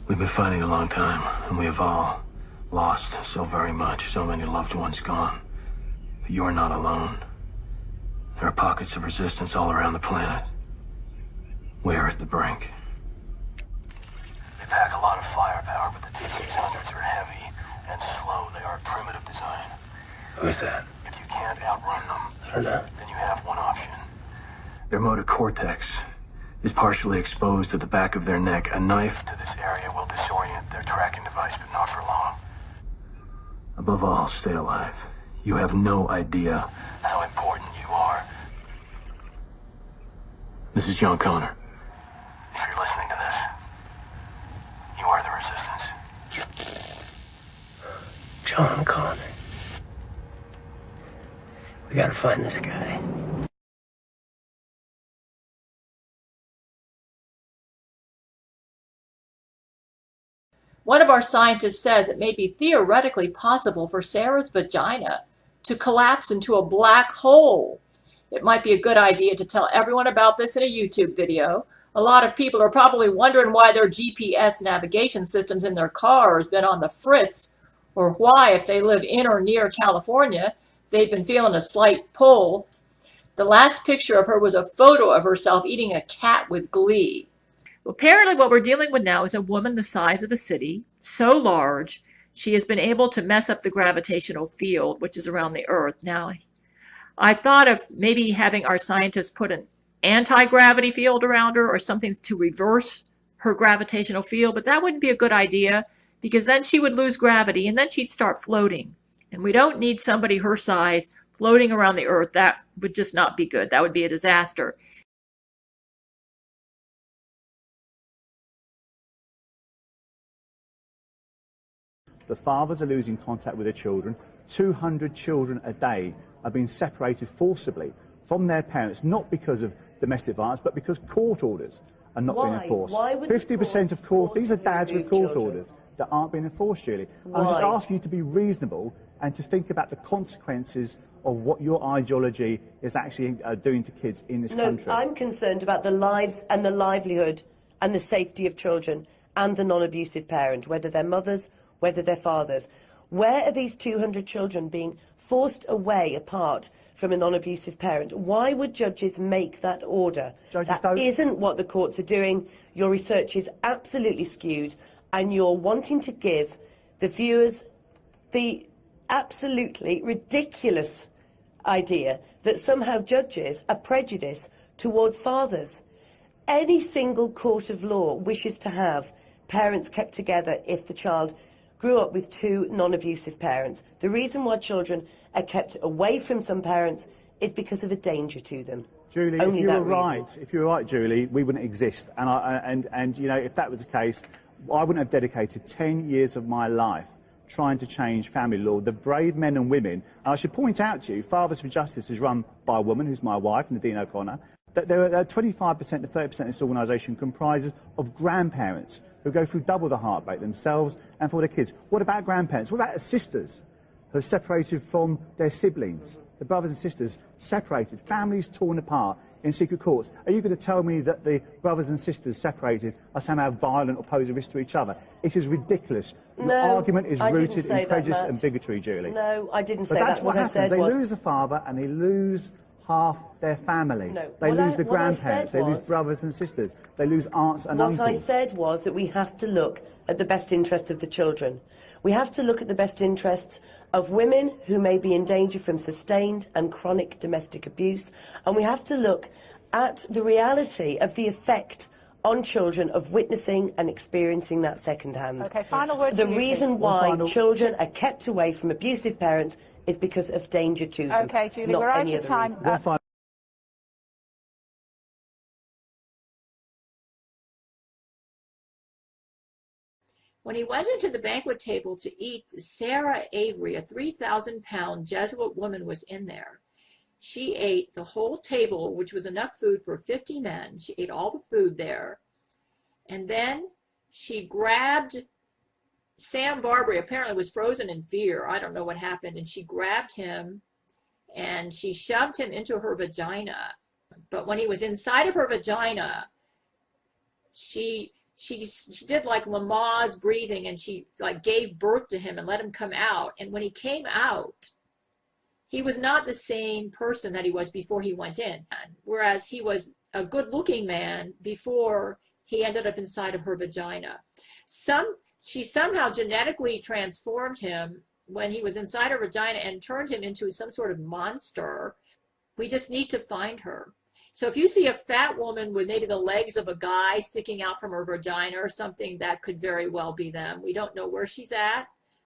We've been fighting a long time, and we have all lost so very much, so many loved ones gone. But you are not alone. There are pockets of resistance all around the planet. We are at the brink. They pack a lot of firepower, but the T-600s are heavy and slow. They are primitive design. Who's that? If you can't outrun them, I don't know. then you have one option. Their motor cortex is partially exposed to the back of their neck. A knife to this area will disorient their tracking device, but not for long. Above all, stay alive. You have no idea how important you are. This is John Connor. If you're listening to this, you are the resistance. John Connor. We gotta find this guy. One of our scientists says it may be theoretically possible for Sarah's vagina to collapse into a black hole. It might be a good idea to tell everyone about this in a YouTube video. A lot of people are probably wondering why their GPS navigation systems in their car has been on the fritz, or why, if they live in or near California, they've been feeling a slight pull. The last picture of her was a photo of herself eating a cat with glee. Apparently what we're dealing with now is a woman the size of a city, so large, she has been able to mess up the gravitational field, which is around the Earth. Now, I thought of maybe having our scientists put an anti-gravity field around her or something to reverse her gravitational field, but that wouldn't be a good idea because then she would lose gravity and then she'd start floating. And we don't need somebody her size floating around the Earth. That would just not be good. That would be a disaster. The fathers are losing contact with their children. 200 children a day are being separated forcibly from their parents, not because of domestic violence, but because court orders are not being enforced. 50% of court, these are dads with court orders that aren't being enforced, Julie. I'm just asking you to be reasonable and to think about the consequences of what your ideology is actually doing to kids in this country. I'm concerned about the lives and the livelihood and the safety of children and the non-abusive parent, whether they're mothers, whether they're fathers. Where are these 200 children being forced away apart from a non-abusive parent? Why would judges make that order? That isn't what the courts are doing. Your research is absolutely skewed, and you're wanting to give the viewers the absolutely ridiculous idea that somehow judges are prejudiced towards fathers. Any single court of law wishes to have parents kept together if the child grew up with two non-abusive parents. The reason why children are kept away from some parents is because of a danger to them. Julie, if you were right, Julie, we wouldn't exist. And you know, if that was the case, I wouldn't have dedicated 10 years of my life trying to change family law. The brave men and women, and I should point out to you, Fathers for Justice is run by a woman who's my wife, Nadine O'Connor, that there are 25% to 30% of this organisation comprises of grandparents who go through double the heartbreak themselves and for their kids. What about grandparents? What about sisters who are separated from their siblings? The brothers and sisters separated, families torn apart in secret courts. Are you going to tell me that the brothers and sisters separated are somehow violent or pose a risk to each other? It is ridiculous. Your argument is rooted in prejudice and bigotry, Julie. No, I didn't say that. But that's what happens. They lose the father and they lose half their family. No. They lose the grandparents, they lose brothers and sisters, they lose aunts and uncles. What I said was that we have to look at the best interests of the children. We have to look at the best interests of women who may be in danger from sustained and chronic domestic abuse, and we have to look at the reality of the effect on children of witnessing and experiencing that secondhand. Okay, final word. The reason why children are kept away from abusive parents is because of danger to them. Okay, Julie, we're out of time. When he went into the banquet table to eat, Sarah Avery, a 3,000-pound Jesuit woman, was in there. She ate the whole table, which was enough food for 50 men. She ate all the food there. And then she grabbed Sam Barbary, apparently was frozen in fear. I don't know what happened. And she grabbed him and she shoved him into her vagina. But when he was inside of her vagina, she she did like Lamaze breathing, and she like gave birth to him and let him come out. And when he came out, he was not the same person that he was before he went in. Whereas he was a good-looking man before he ended up inside of her vagina. She somehow genetically transformed him when he was inside her vagina and turned him into some sort of monster. We just need to find her. So if you see a fat woman with maybe the legs of a guy sticking out from her vagina or something, that could very well be them. We don't know where she's at.